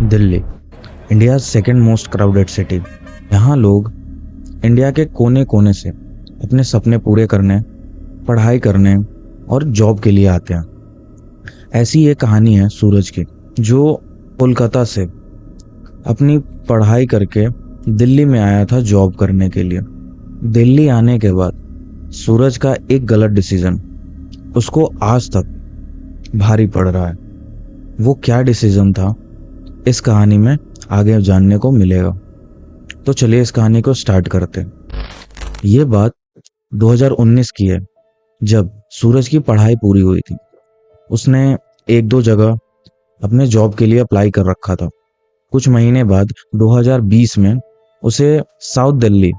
Delhi, India second most crowded city. यहाँ लोग India के कोने कोने से अपने सपने पूरे करने, पढ़ाई करने और जॉब के लिए आते हैं। ऐसी एक कहानी है सूरज की, जो कोलकाता से अपनी पढ़ाई करके दिल्ली में आया था जॉब करने के लिए। दिल्ली आने के बाद सूरज का एक गलत डिसीजन उसको आज तक भारी पड़ रहा है। वो क्या डिसीजन था, इस कहानी में आगे जानने को मिलेगा। तो चलिए इस कहानी को स्टार्ट करते हैं। ये बात 2019 की है, जब सूरज की पढ़ाई पूरी हुई थी। उसने एक दो जगह अपने जॉब के लिए अप्लाई कर रखा था। कुछ महीने बाद 2020 में उसे साउथ दिल्ली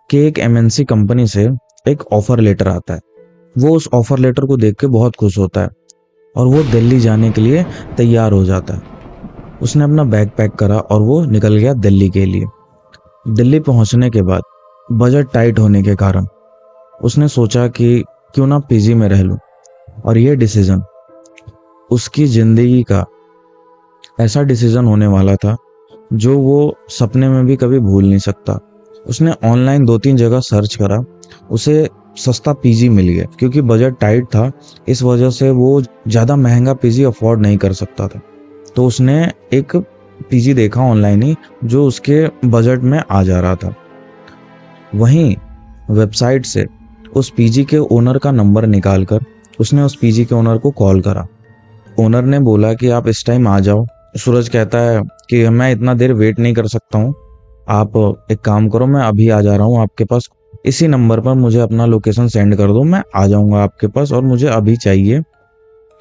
के एक एमएनसी कंपनी से एक ऑफर लेटर आता है। वो उस ऑफर लेटर को देख के बहुत खुश होता है और वो दिल्ली जाने के लिए तैयार हो जाता है। उसने अपना बैग पैक करा और वो निकल गया दिल्ली के लिए। दिल्ली पहुंचने के बाद बजट टाइट होने के कारण उसने सोचा कि क्यों ना पीजी में रह लूं, और ये डिसीजन उसकी जिंदगी का ऐसा डिसीजन होने वाला था जो वो सपने में भी कभी भूल नहीं सकता। उसने ऑनलाइन 2-3 जगह सर्च करा, उसे सस्ता पीजी मिल गया क्योंकि बजट टाइट था। इस वजह से वो ज़्यादा महंगा पीजी अफोर्ड नहीं कर सकता था। तो उसने एक पीजी देखा ऑनलाइन ही, जो उसके बजट में आ जा रहा था। वहीं वेबसाइट से उस पीजी के ओनर का नंबर निकालकर उसने उस पीजी के ओनर को कॉल करा। ओनर ने बोला कि आप इस टाइम आ जाओ। सूरज कहता है कि मैं इतना देर वेट नहीं कर सकता हूँ, आप एक काम करो, मैं अभी आ जा रहा हूँ आपके पास। इसी नंबर पर मुझे अपना लोकेशन सेंड कर दो, मैं आ जाऊँगा आपके पास, और मुझे अभी चाहिए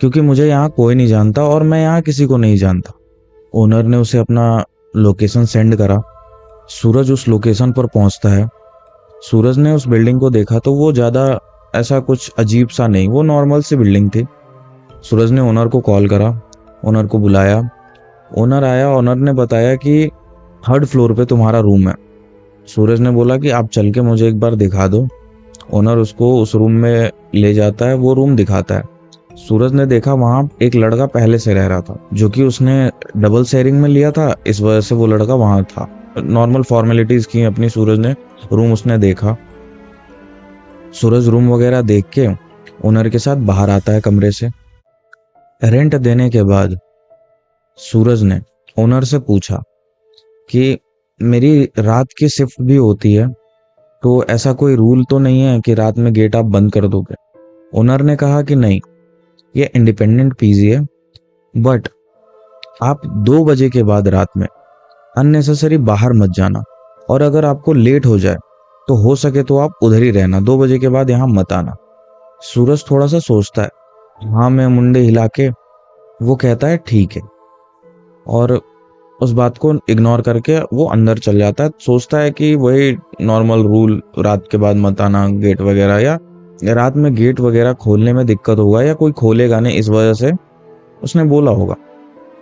क्योंकि मुझे यहाँ कोई नहीं जानता और मैं यहाँ किसी को नहीं जानता। ओनर ने उसे अपना लोकेशन सेंड करा। सूरज उस लोकेशन पर पहुंचता है। सूरज ने उस बिल्डिंग को देखा तो वो ज़्यादा ऐसा कुछ अजीब सा नहीं, वो नॉर्मल सी बिल्डिंग थी। सूरज ने ओनर को कॉल करा, ओनर को बुलाया। ओनर आया, ओनर ने बताया कि 3rd फ्लोर पे तुम्हारा रूम है। सूरज ने बोला कि आप चल के मुझे एक बार दिखा दो। ओनर उसको उस रूम में ले जाता है, वो रूम दिखाता है। सूरज ने देखा वहाँ एक लड़का पहले से रह रहा था, जो कि उसने डबल शेयरिंग में लिया था, इस वजह से वो लड़का वहाँ था। नॉर्मल फॉर्मेलिटीज की अपनी सूरज ने, रूम उसने देखा। सूरज रूम वगैरह देख के ओनर के साथ बाहर आता है कमरे से। रेंट देने के बाद सूरज ने ओनर से पूछा कि मेरी रात की शिफ्ट भी होती है, तो ऐसा कोई रूल तो नहीं है कि रात में गेट आप बंद कर दोगे। ओनर ने कहा कि नहीं, ये इंडिपेंडेंट पीजी है, बट आप 2 बजे के बाद रात में अननेसेसरी बाहर मत जाना, और अगर आपको लेट हो जाए तो हो सके तो आप उधर ही रहना, 2 बजे के बाद यहाँ मत आना। सूरज थोड़ा सा सोचता है, हाँ मैं मुंडे हिला के वो कहता है ठीक है, और उस बात को इग्नोर करके वो अंदर चल जाता है। सोचता है कि वही नॉर्मल रूल, रात के बाद मत आना गेट वगैरह, या रात में गेट वगैरह खोलने में दिक्कत होगा या कोई खोलेगा नहीं, इस वजह से उसने बोला होगा।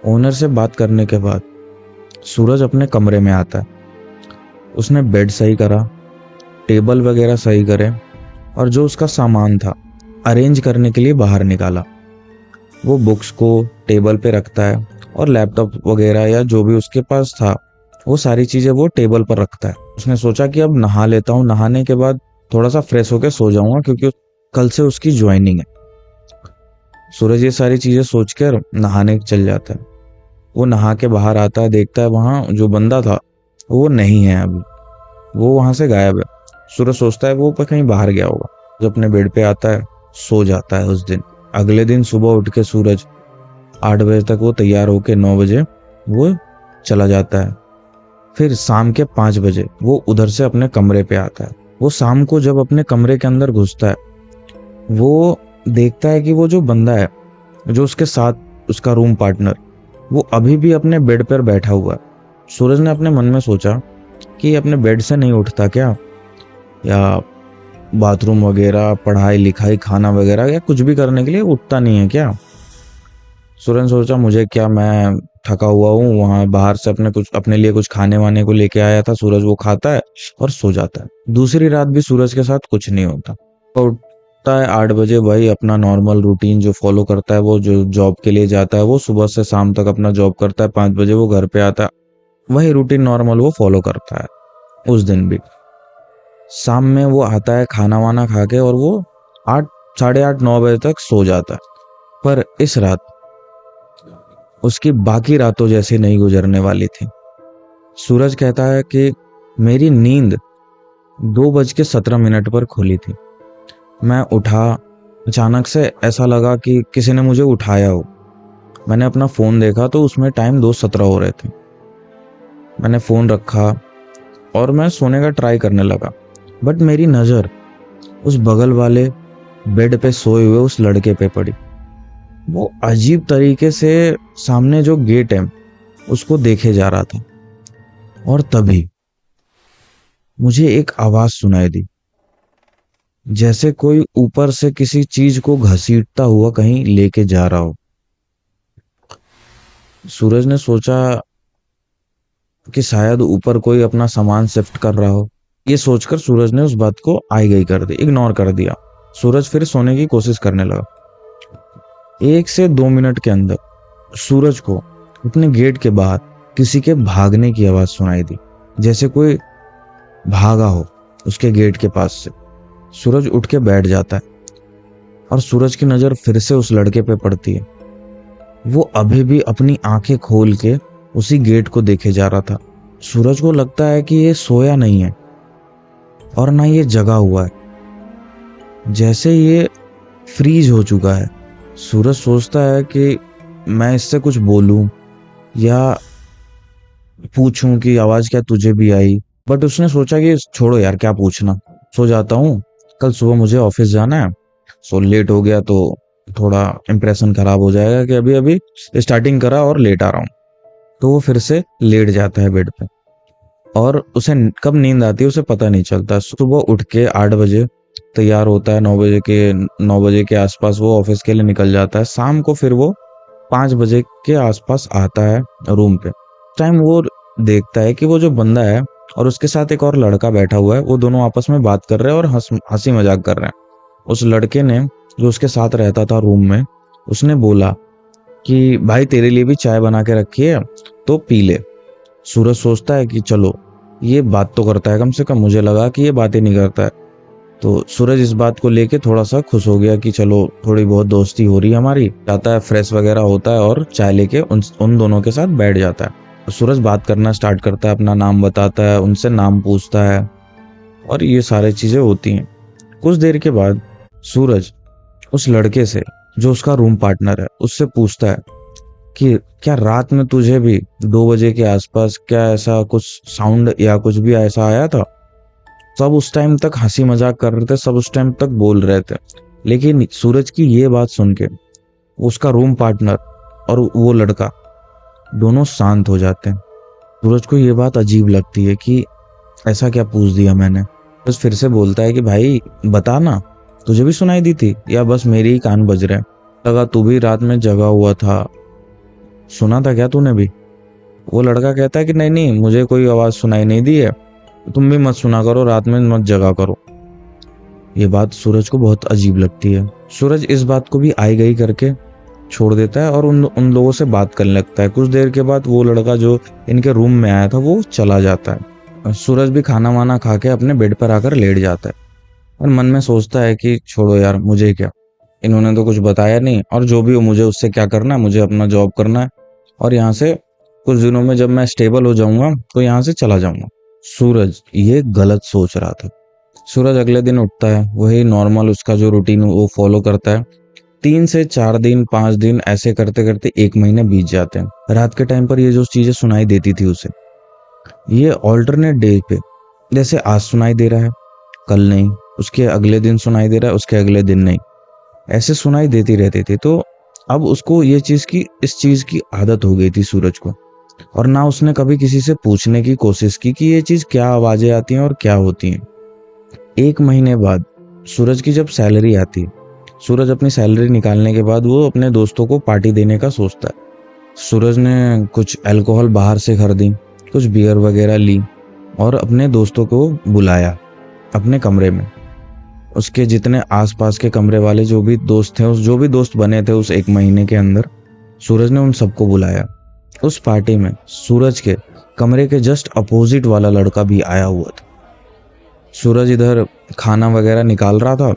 ओनर से बात करने के बाद सूरज अपने कमरे में आता है। उसने बेड सही करा, टेबल वगैरह सही करे, और जो उसका सामान था अरेंज करने के लिए बाहर निकाला। वो बुक्स को टेबल पे रखता है और लैपटॉप वगैरह या जो भी उसके पास था वो सारी चीज़ें वो टेबल पर रखता है। उसने सोचा कि अब नहा लेता हूँ, नहाने के बाद थोड़ा सा फ्रेश होकर सो जाऊंगा क्योंकि कल से उसकी ज्वाइनिंग है। सूरज ये सारी चीज़ें सोचकर नहाने चल जाता है। वो नहा के बाहर आता है, देखता है वहाँ जो बंदा था वो नहीं है, अभी वो वहाँ से गायब है। सूरज सोचता है वो कहीं बाहर गया होगा। जो अपने बेड पे आता है, सो जाता है उस दिन। अगले दिन सुबह उठ के सूरज 8 बजे तक वो तैयार होके 9 बजे वो चला जाता है। फिर शाम के 5 बजे वो उधर से अपने कमरे पे आता है। वो शाम को जब अपने कमरे के अंदर घुसता है, वो देखता है कि वो जो बंदा है, जो उसके साथ उसका रूम पार्टनर, वो अभी भी अपने बेड पर बैठा हुआ है। सूरज ने अपने मन में सोचा कि अपने बेड से नहीं उठता क्या, या बाथरूम वगैरह, पढ़ाई लिखाई, खाना वगैरह या कुछ भी करने के लिए उठता नहीं है क्या। सूरज ने सोचा मुझे क्या, मैं थका हुआ हूँ, वहाँ बाहर से अपने लिए कुछ खाने वाने को लेके आया था। सूरज वो खाता है और सो जाता है। दूसरी रात भी सूरज के साथ कुछ नहीं होता। 2 दिन बाद सूरज 2 बजे उठता है। 2 बजे उठने के बाद वो अपने बेड से निकलता है। 2 बजे उठने के बाद वो अपने रूम में जाता है। 2 बजे उठने के बाद वो अपने रूम में आता है। 2 बजे उठने के बाद वो अपने बेड पे आता है। उठता है 8 बजे, वही अपना नॉर्मल रूटीन जो फॉलो करता है, वो जो जॉब के लिए जाता है वो सुबह से शाम तक अपना जॉब करता है, 5 बजे वो घर पे आता है, वही रूटीन नॉर्मल वो फॉलो करता है। उस दिन भी शाम में वो आता है खाना वाना खा के और वो 8, 8:30, 9 बजे तक सो जाता है। पर इस रात उसकी बाकी रातों जैसी नहीं गुजरने वाली थी। सूरज कहता है कि मेरी नींद 2:17 पर खुली थी। मैं उठा, अचानक से ऐसा लगा कि किसी ने मुझे उठाया हो। मैंने अपना फ़ोन देखा तो उसमें टाइम 2:17 हो रहे थे। मैंने फ़ोन रखा और मैं सोने का ट्राई करने लगा, बट मेरी नज़र उस बगल वाले बेड पे सोए हुए उस लड़के पे पड़ी। वो अजीब तरीके से सामने जो गेट है उसको देखे जा रहा था, और तभी मुझे एक आवाज़ सुनाई दी, जैसे कोई ऊपर से किसी चीज को घसीटता हुआ कहीं लेके जा रहा हो। सूरज ने सोचा कि शायद ऊपर कोई अपना सामान शिफ्ट कर रहा हो। ये सोचकर सूरज ने उस बात को आई गई कर दी, इग्नोर कर दिया। सूरज फिर सोने की कोशिश करने लगा। 1 से 2 मिनट के अंदर सूरज को अपने गेट के बाहर किसी के भागने की आवाज सुनाई दी, जैसे कोई भागा हो उसके गेट के पास से। सूरज उठ के बैठ जाता है और सूरज की नजर फिर से उस लड़के पे पड़ती है। वो अभी भी अपनी आंखें खोल के उसी गेट को देखे जा रहा था। सूरज को लगता है कि ये सोया नहीं है और ना ये जगा हुआ है, जैसे ये फ्रीज हो चुका है। सूरज सोचता है कि मैं इससे कुछ बोलूं या पूछूं कि आवाज क्या तुझे भी आई, बट उसने सोचा कि छोड़ो यार, क्या पूछना, सो जाता हूँ, कल सुबह मुझे ऑफिस जाना है। सो लेट हो गया तो थोड़ा इम्प्रेशन खराब हो जाएगा कि अभी अभी स्टार्टिंग करा और लेट आ रहा हूँ। तो वो फिर से लेट जाता है बेड पे, और उसे कब नींद आती है उसे पता नहीं चलता। सुबह उठ के 8 बजे तैयार होता है, 9 बजे के आसपास वो ऑफिस के लिए निकल जाता है। शाम को फिर वो 5 बजे के आसपास आता है रूम पे। टाइम वो देखता है कि वो जो बंदा है और उसके साथ एक और लड़का बैठा हुआ है, वो दोनों आपस में बात कर रहे हैं और हंसी मजाक कर रहे हैं। उस लड़के ने, जो उसके साथ रहता था रूम में, उसने बोला कि भाई तेरे लिए भी चाय बना के रखी है तो पी ले। सूरज सोचता है कि चलो ये बात तो करता है कम से कम, मुझे लगा कि ये बातें नहीं करता है। तो सूरज इस बात को लेके थोड़ा सा खुश हो गया कि चलो थोड़ी बहुत दोस्ती हो रही है हमारी। जाता है, फ्रेश वगैरह होता है और चाय लेके उन दोनों के साथ बैठ जाता है। सूरज बात करना स्टार्ट करता है, अपना नाम बताता है, उनसे नाम पूछता है और ये सारी चीजें होती हैं। कुछ देर के बाद सूरज उस लड़के से, जो उसका रूम पार्टनर है, उससे पूछता है कि क्या रात में तुझे भी 2 बजे के आसपास क्या ऐसा कुछ साउंड या कुछ भी ऐसा आया था। सब उस टाइम तक हंसी मजाक कर रहे थे, सब उस टाइम तक बोल रहे थे, लेकिन सूरज की ये बात सुन के उसका रूम पार्टनर और वो लड़का दोनों शांत हो जाते हैं। सूरज को ये बात अजीब लगती है कि ऐसा क्या पूछ दिया मैंने। बस फिर से बोलता है कि भाई बता ना, तुझे भी सुनाई दी थी या बस मेरे ही कान बज रहे हैं? लगा तू भी रात में जगा हुआ था, सुना था क्या तूने भी? वो लड़का कहता है कि नहीं नहीं, मुझे कोई आवाज सुनाई नहीं दी है, तुम भी मत सुना करो, रात में मत जगा करो। ये बात सूरज को बहुत अजीब लगती है। सूरज इस बात को भी आई गई करके छोड़ देता है और उन लोगों से बात करने लगता है। कुछ देर के बाद वो लड़का जो इनके रूम में आया था वो चला जाता है। सूरज भी खाना वाना खा के अपने बेड पर आकर लेट जाता है और मन में सोचता है कि छोड़ो यार, मुझे क्या, इन्होंने तो कुछ बताया नहीं, और जो भी हो मुझे उससे क्या करना है, मुझे अपना जॉब करना है और यहाँ से कुछ दिनों में जब मैं स्टेबल हो जाऊंगा तो यहाँ से चला जाऊंगा। सूरज ये गलत सोच रहा था। सूरज अगले दिन उठता है, वही नॉर्मल उसका जो रूटीन वो फॉलो करता है। 3 से 4 दिन, 5 दिन ऐसे करते करते 1 महीने बीत जाते हैं। रात के टाइम पर ये जो चीजें सुनाई देती थी उसे, ये ऑल्टरनेट डे पे, जैसे आज सुनाई दे रहा है कल नहीं, उसके अगले दिन सुनाई दे रहा है उसके अगले दिन नहीं, ऐसे सुनाई देती रहती थी। तो अब उसको ये इस चीज की आदत हो गई थी सूरज को, और ना उसने कभी किसी से पूछने की कोशिश की कि ये चीज क्या आवाजें आती हैं और क्या होती हैं। 1 महीने बाद सूरज की जब सैलरी आती है, सूरज अपनी सैलरी निकालने के बाद वो अपने दोस्तों को पार्टी देने का सोचता है। सूरज ने कुछ अल्कोहल बाहर से खरीदी, कुछ बियर वगैरह ली और अपने दोस्तों को बुलाया अपने कमरे में। उसके जितने आसपास के कमरे वाले जो भी दोस्त थे, जो भी दोस्त बने थे उस एक महीने के अंदर, सूरज ने उन सबको बुलाया। उस पार्टी में सूरज के कमरे के जस्ट अपोजिट वाला लड़का भी आया हुआ था। सूरज इधर खाना वगैरह निकाल रहा था,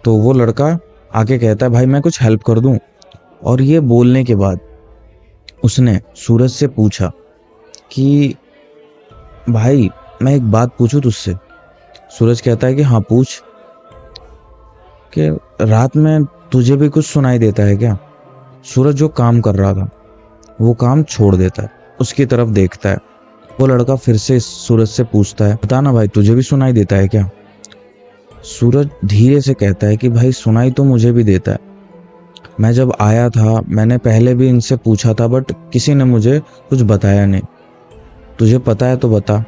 तो वो लड़का आके कहता है, भाई मैं कुछ हेल्प कर दूं? और ये बोलने के बाद उसने सूरज से पूछा कि भाई मैं एक बात पूछूं तुझसे? सूरज कहता है कि हाँ पूछ। कि रात में तुझे भी कुछ सुनाई देता है क्या? सूरज जो काम कर रहा था वो काम छोड़ देता है, उसकी तरफ देखता है। वो लड़का फिर से सूरज से पूछता है, बता ना भाई तुझे भी सुनाई देता है क्या? सूरज धीरे से कहता है कि भाई सुनाई तो मुझे भी देता है। मैं जब आया था मैंने पहले भी इनसे पूछा था, बट किसी ने मुझे कुछ बताया नहीं। तुझे पता है तो बता।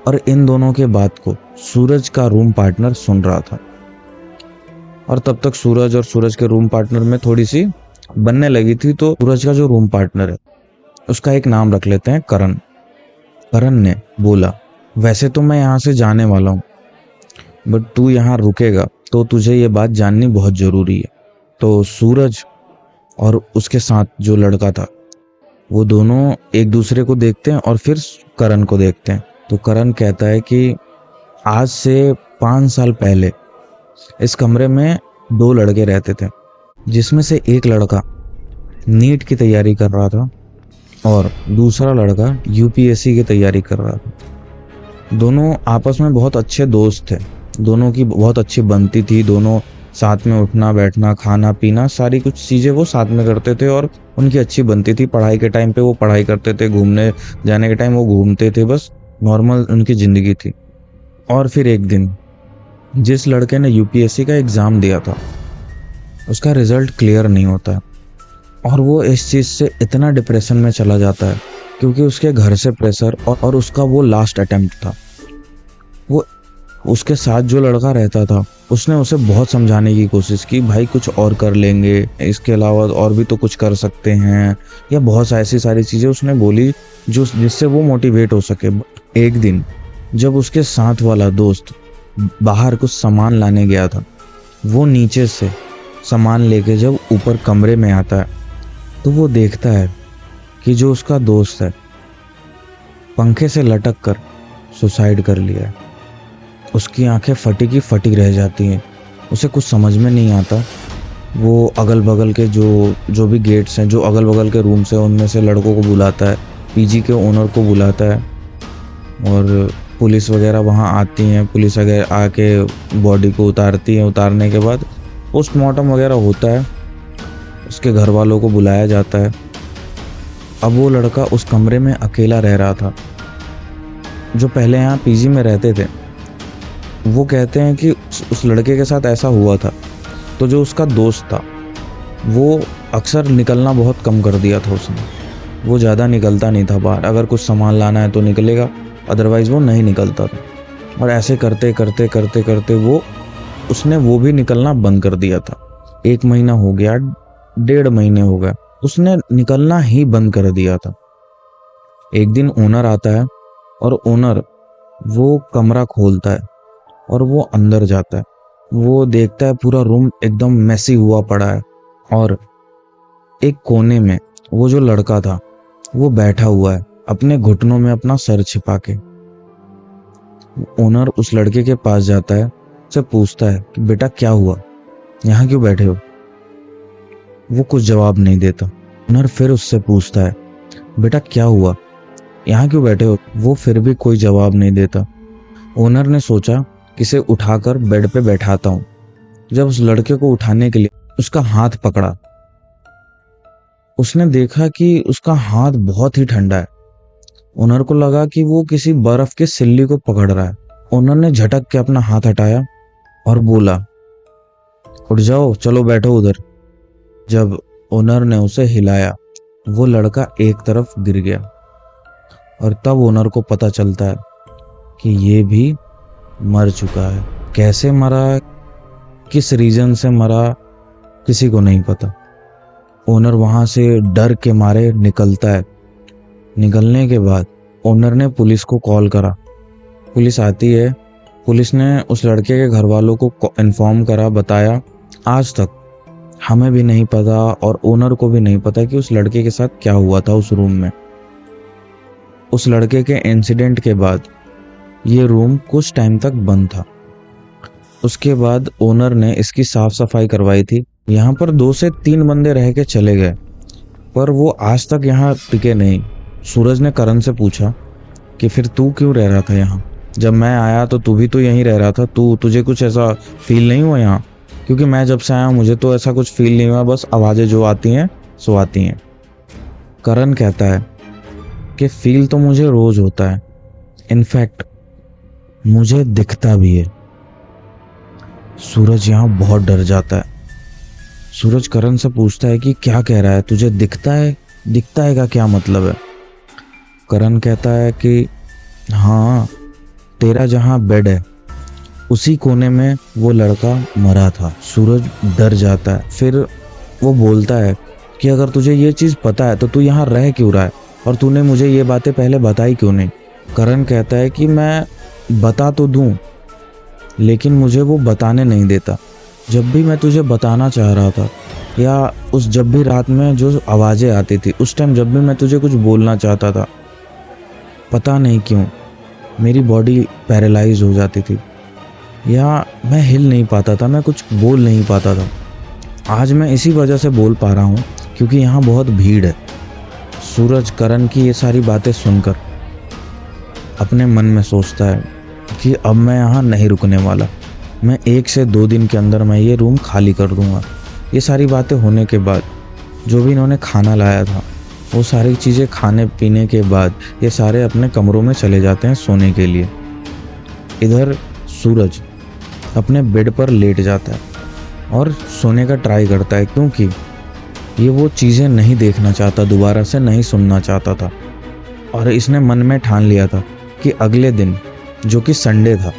और इन दोनों के बात को सूरज का रूम पार्टनर सुन रहा था। और तब तक सूरज और सूरज के रूम पार्टनर में थोड़ी सी बनने लगी थी। तो सूरज का जो रूम पार्टनर है उसका एक नाम रख लेते हैं करण। करण ने बोला, वैसे तो मैं यहाँ से जाने वाला हूँ, बट तू यहाँ रुकेगा तो तुझे ये बात जाननी बहुत जरूरी है। तो सूरज और उसके साथ जो लड़का था वो दोनों एक दूसरे को देखते हैं और फिर करण को देखते हैं। तो करण कहता है कि आज से 5 साल पहले इस कमरे में 2 लड़के रहते थे, जिसमें से एक लड़का नीट की तैयारी कर रहा था और दूसरा लड़का यूपीएससी की तैयारी कर रहा था। दोनों आपस में बहुत अच्छे दोस्त थे, दोनों की बहुत अच्छी बनती थी। दोनों साथ में उठना बैठना खाना पीना सारी कुछ चीज़ें वो साथ में करते थे और उनकी अच्छी बनती थी। पढ़ाई के टाइम पे वो पढ़ाई करते थे, घूमने जाने के टाइम वो घूमते थे, बस नॉर्मल उनकी ज़िंदगी थी। और फिर एक दिन जिस लड़के ने यूपीएससी का एग्ज़ाम दिया था उसका रिज़ल्ट क्लियर नहीं होता है और वो इस चीज़ से इतना डिप्रेशन में चला जाता है क्योंकि उसके घर से प्रेशर और उसका वो लास्ट अटेम्प्ट था। वो उसके साथ जो लड़का रहता था उसने उसे बहुत समझाने की कोशिश की, भाई कुछ और कर लेंगे, इसके अलावा और भी तो कुछ कर सकते हैं, या बहुत ऐसी सारी चीज़ें उसने बोली जो जिससे वो मोटिवेट हो सके। एक दिन जब उसके साथ वाला दोस्त बाहर कुछ सामान लाने गया था, वो नीचे से सामान लेके जब ऊपर कमरे में आता है तो वो देखता है कि जो उसका दोस्त है पंखे से लटक कर सुसाइड कर लिया है। उसकी आंखें फटी की फटी रह जाती हैं, उसे कुछ समझ में नहीं आता। वो अगल बगल के जो भी गेट्स हैं, जो अगल बगल के रूम्स हैं, उनमें से लड़कों को बुलाता है, पीजी के ओनर को बुलाता है और पुलिस वगैरह वहाँ आती हैं। पुलिस वगैरह आके बॉडी को उतारती है। उतारने के बाद पोस्टमार्टम वगैरह होता है, उसके घर वालों को बुलाया जाता है। अब वो लड़का उस कमरे में अकेला रह रहा था। जो पहले यहाँ पीजी में रहते थे वो कहते हैं कि उस लड़के के साथ ऐसा हुआ था। तो जो उसका दोस्त था वो अक्सर निकलना बहुत कम कर दिया था उसने। वो ज़्यादा निकलता नहीं था बाहर, अगर कुछ सामान लाना है तो निकलेगा, अदरवाइज़ वो नहीं निकलता था। और ऐसे करते करते करते करते उसने वो भी निकलना बंद कर दिया था। 1 महीना हो गया, 1.5 महीने हो गए, उसने निकलना ही बंद कर दिया था। एक दिन ओनर आता है और ओनर वो कमरा खोलता है और वो अंदर जाता है। वो देखता है पूरा रूम एकदम मैसी हुआ पड़ा है और एक कोने में वो जो लड़का था वो बैठा हुआ है अपने घुटनों में अपना सर छिपा के। ओनर उस लड़के के पास जाता है, उससे पूछता है कि बेटा क्या हुआ, यहाँ क्यों बैठे हो? वो कुछ जवाब नहीं देता। ओनर फिर उससे पूछता है, बेटा क्या हुआ, यहाँ क्यों बैठे हो? वो फिर भी कोई जवाब नहीं देता। ओनर ने सोचा कि इसे उठाकर बेड पे बैठाता हूँ। जब उस लड़के को उठाने के लिए उसका हाथ पकड़ा, उसने देखा कि उसका हाथ बहुत ही ठंडा है। ओनर को लगा कि वो किसी बर्फ के सिल्ली को पकड़ रहा है। ओनर ने झटक के अपना हाथ हटाया और बोला, उठ जाओ, चलो बैठो उधर। जब ओनर ने उसे हिलाया वो लड़का एक तरफ गिर गया और तब ओनर को पता चलता है कि ये भी मर चुका है। कैसे मरा, किस रीजन से मरा, किसी को नहीं पता। ओनर वहां से डर के मारे निकलता है। निकलने के बाद ओनर ने पुलिस को कॉल करा। पुलिस आती है पुलिस ने उस लड़के के घर वालों को इन्फॉर्म करा, बताया। आज तक हमें भी नहीं पता और ओनर को भी नहीं पता कि उस लड़के के साथ क्या हुआ था उस रूम में। उस लड़के के इंसिडेंट के बाद ये रूम कुछ टाइम तक बंद था। उसके बाद ओनर ने इसकी साफ सफाई करवाई थी। यहाँ पर 2 से 3 बंदे रह के चले गए, पर वो आज तक यहाँ टिके नहीं। सूरज ने करण से पूछा कि फिर तू क्यों रह रहा था यहाँ? जब मैं आया तो तू भी तो यहीं रह रहा था, तुझे कुछ ऐसा फील नहीं हुआ यहाँ? क्योंकि मैं जब से आया मुझे तो ऐसा कुछ फील नहीं हुआ, बस आवाज़ें जो आती हैं सो आती हैं। करण कहता है कि फील तो मुझे रोज होता है, इनफैक्ट मुझे दिखता भी है। सूरज यहाँ बहुत डर जाता है। सूरज करण से पूछता है कि क्या कह रहा है, तुझे दिखता है? दिखता है का क्या मतलब है? करण कहता है कि हाँ, तेरा जहाँ बेड है उसी कोने में वो लड़का मरा था। सूरज डर जाता है। फिर वो बोलता है कि अगर तुझे ये चीज़ पता है तो तू यहाँ रह क्यों रहा है, और तूने मुझे ये बातें पहले बताई क्यों नहीं? करण कहता है कि मैं बता तो दूँ, लेकिन मुझे वो बताने नहीं देता। जब भी मैं तुझे बताना चाह रहा था, या जब भी रात में जो आवाज़ें आती थी, उस टाइम जब भी मैं तुझे कुछ बोलना चाहता था, पता नहीं क्यों मेरी बॉडी पैरालाइज हो जाती थी, या मैं हिल नहीं पाता था, मैं कुछ बोल नहीं पाता था। आज मैं इसी वजह से बोल पा रहा हूँ क्योंकि यहाँ बहुत भीड़ है। सूरज करण की ये सारी बातें सुनकर अपने मन में सोचता है कि अब मैं यहाँ नहीं रुकने वाला। मैं 1 से 2 दिन के अंदर मैं ये रूम खाली कर दूँगा। ये सारी बातें होने के बाद जो भी इन्होंने खाना लाया था, वो सारी चीज़ें खाने पीने के बाद ये सारे अपने कमरों में चले जाते हैं सोने के लिए। इधर सूरज अपने बेड पर लेट जाता है और सोने का ट्राई करता है, क्योंकि ये वो चीज़ें नहीं देखना चाहता, दोबारा से नहीं सुनना चाहता था। और इसने मन में ठान लिया था कि अगले दिन, जो कि संडे था,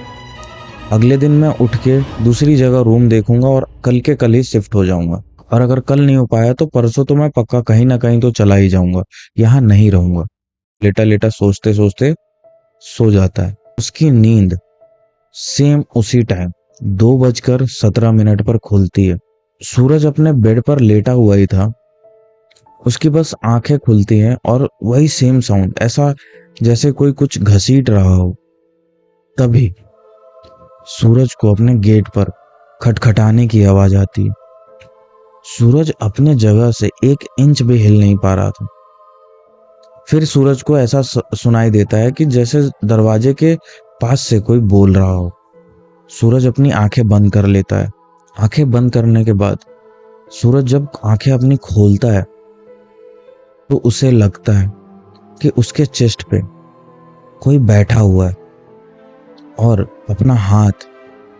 अगले दिन मैं उठ के दूसरी जगह रूम देखूंगा और कल के कल ही शिफ्ट हो जाऊंगा। और अगर कल नहीं हो पाया तो परसों तो मैं पक्का कहीं ना कहीं तो चला ही जाऊंगा, यहाँ नहीं रहूंगा। लेटा लेटा सोचते सोचते सो जाता है। उसकी नींद सेम उसी टाइम 2:17 पर खुलती है। सूरज अपने बेड पर लेटा हुआ ही था, उसकी बस आंखें खुलती हैं और वही सेम साउंड, ऐसा जैसे कोई कुछ घसीट रहा हो। तभी सूरज को अपने गेट पर खटखटाने की आवाज आती है। सूरज अपने जगह से 1 इंच भी हिल नहीं पा रहा था। फिर सूरज को ऐसा सुनाई देता है कि जैसे दरवाजे के पास से कोई बोल रहा हो। सूरज अपनी आंखें बंद कर लेता है। आंखें बंद करने के बाद सूरज जब आंखें अपनी खोलता है तो उसे लगता है कि उसके चेस्ट पे कोई बैठा हुआ है और अपना हाथ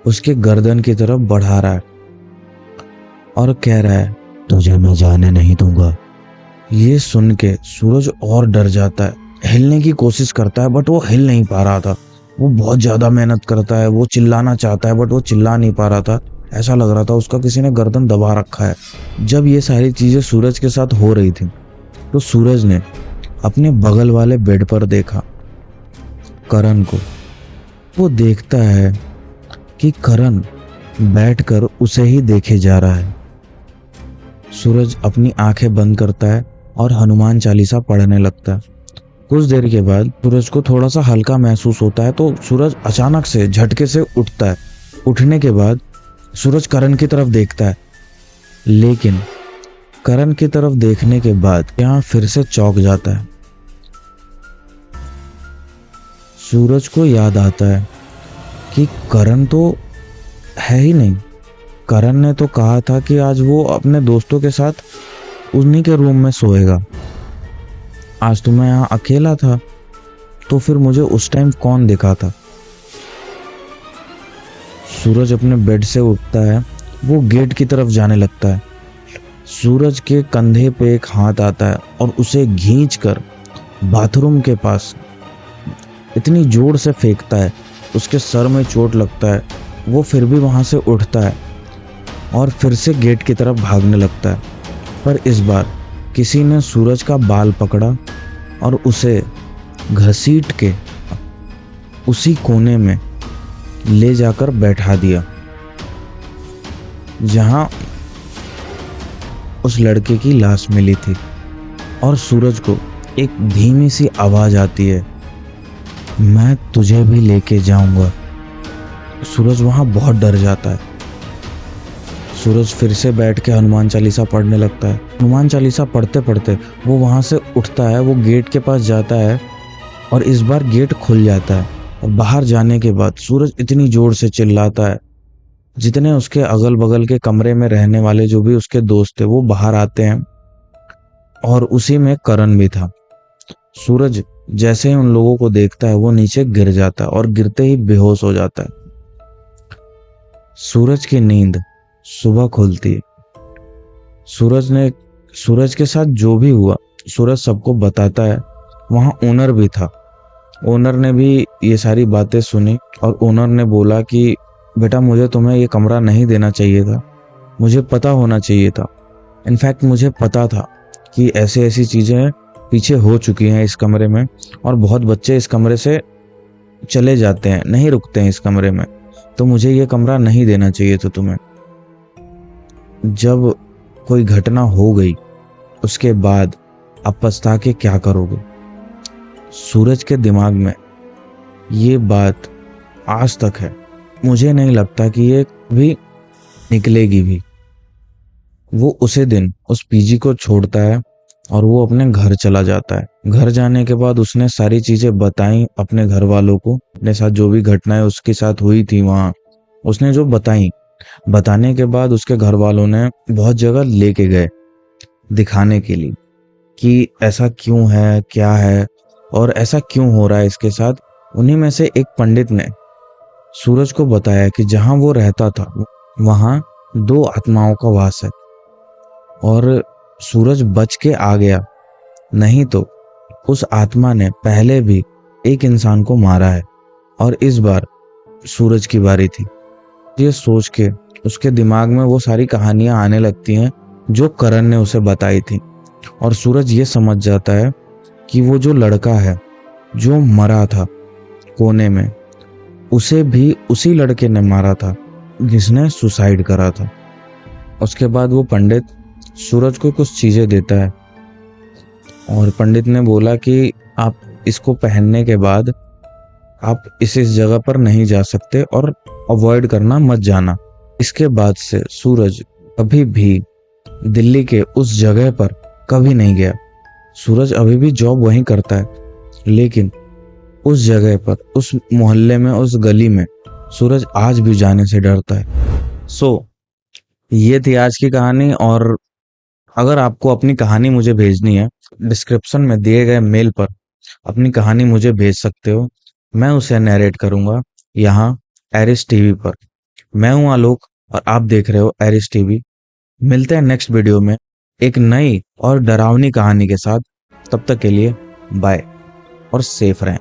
उसके गर्दन की तरफ बढ़ा रहा है और कह रहा है, तुझे मैं जाने नहीं दूंगा। ये सुन के सूरज और डर जाता है, हिलने की कोशिश करता है बट वो हिल नहीं पा रहा था। वो बहुत ज़्यादा मेहनत करता है, वो चिल्लाना चाहता है बट वो चिल्ला नहीं पा रहा था। ऐसा लग रहा था उसका किसी ने गर्दन दबा रखा है। जब ये सारी चीज़ें सूरज के साथ हो रही थी तो सूरज ने अपने बगल वाले बेड पर देखा करण को। वो देखता है कि करण बैठकर उसे ही देखे जा रहा है। सूरज अपनी आंखें बंद करता है और हनुमान चालीसा पढ़ने लगता है। कुछ देर के बाद सूरज को थोड़ा सा हल्का महसूस होता है तो सूरज अचानक से झटके से उठता है। उठने के बाद सूरज करण की तरफ देखता है, लेकिन करण की तरफ देखने के बाद यहाँ फिर से चौंक जाता है। सूरज को याद आता है कि करण तो है ही नहीं। करण ने तो कहा था कि आज वो अपने दोस्तों के साथ उन्हीं के रूम में सोएगा। आज तो मैं यहाँ अकेला था, तो फिर मुझे उस टाइम कौन दिखा था? सूरज अपने बेड से उठता है, वो गेट की तरफ जाने लगता है। सूरज के कंधे पे एक हाथ आता है और उसे खींचकर बाथरूम के पास इतनी जोर से फेंकता है, उसके सर में चोट लगता है। वो फिर भी वहाँ से उठता है और फिर से गेट की तरफ भागने लगता है, पर इस बार किसी ने सूरज का बाल पकड़ा और उसे घसीट के उसी कोने में ले जाकर बैठा दिया जहां उस लड़के की लाश मिली थी। और सूरज को एक धीमी सी आवाज आती है, मैं तुझे भी लेके जाऊंगा। सूरज वहां बहुत डर जाता है। सूरज फिर से बैठ के हनुमान चालीसा पढ़ने लगता है। हनुमान चालीसा पढ़ते पढ़ते वो वहां से उठता है, वो गेट के पास जाता है और इस बार गेट खुल जाता है। और बाहर जाने के बाद सूरज इतनी जोर से चिल्लाता है, जितने उसके अगल बगल के कमरे में रहने वाले जो भी उसके दोस्त थे वो बाहर आते हैं, और उसी में करण भी था। सूरज जैसे ही उन लोगों को देखता है वो नीचे गिर जाता है और गिरते ही बेहोश हो जाता है। सूरज की नींद सुबह खुलती है। सूरज के साथ जो भी हुआ सूरज सबको बताता है। वहां ओनर भी था। ओनर ने भी ये सारी बातें सुनी और ओनर ने बोला कि बेटा, मुझे तुम्हें ये कमरा नहीं देना चाहिए था, मुझे पता होना चाहिए था। इनफैक्ट मुझे पता था कि ऐसे ऐसी चीजें पीछे हो चुकी हैं इस कमरे में, और बहुत बच्चे इस कमरे से चले जाते हैं, नहीं रुकते हैं इस कमरे में, तो मुझे ये कमरा नहीं देना चाहिए था तुम्हें। जब कोई घटना हो गई उसके बाद अब पछता के क्या करोगे? सूरज के दिमाग में ये बात आज तक है। मुझे नहीं लगता कि ये कभी निकलेगी भी। वो उसी दिन उस पीजी को छोड़ता है और वो अपने घर चला जाता है। घर जाने के बाद उसने सारी चीजें बताई अपने घर वालों को, अपने साथ जो भी घटनाएं उसके साथ हुई थी वहां उसने जो बताई। बताने के बाद उसके घर वालों ने बहुत जगह लेके गए दिखाने के लिए कि ऐसा क्यों है, क्या है और ऐसा क्यों हो रहा है इसके साथ। उन्हीं में से एक पंडित ने सूरज को बताया कि जहां वो रहता था वहां 2 आत्माओं का वास है। और सूरज बच के आ गया, नहीं तो उस आत्मा ने पहले भी एक इंसान को मारा है और इस बार सूरज की बारी थी। ये सोच के उसके दिमाग में वो सारी कहानियां आने लगती हैं जो करण ने उसे बताई थी। और सूरज ये समझ जाता है कि वो जो लड़का है जो मरा था कोने में, उसे भी उसी लड़के ने मारा था जिसने सुसाइड करा था। उसके बाद वो पंडित सूरज को कुछ चीजें देता है और पंडित ने बोला कि आप इसको पहनने के बाद आप इस जगह पर नहीं जा सकते और अवॉइड करना, मत जाना। इसके बाद से सूरज कभी भी दिल्ली के उस जगह पर कभी नहीं गया। सूरज अभी भी जॉब वहीं करता है, लेकिन उस जगह पर, उस मोहल्ले में, उस गली में सूरज आज भी जाने से डरता है। ये थी आज की कहानी। और अगर आपको अपनी कहानी मुझे भेजनी है, डिस्क्रिप्शन में दिए गए मेल पर अपनी कहानी मुझे भेज सकते हो। मैं उसे नैरेट करूंगा यहाँ एरिस टीवी पर। मैं हूं आलोक और आप देख रहे हो एरिस टीवी। मिलते हैं नेक्स्ट वीडियो में एक नई और डरावनी कहानी के साथ। तब तक के लिए बाय और सेफ रहें।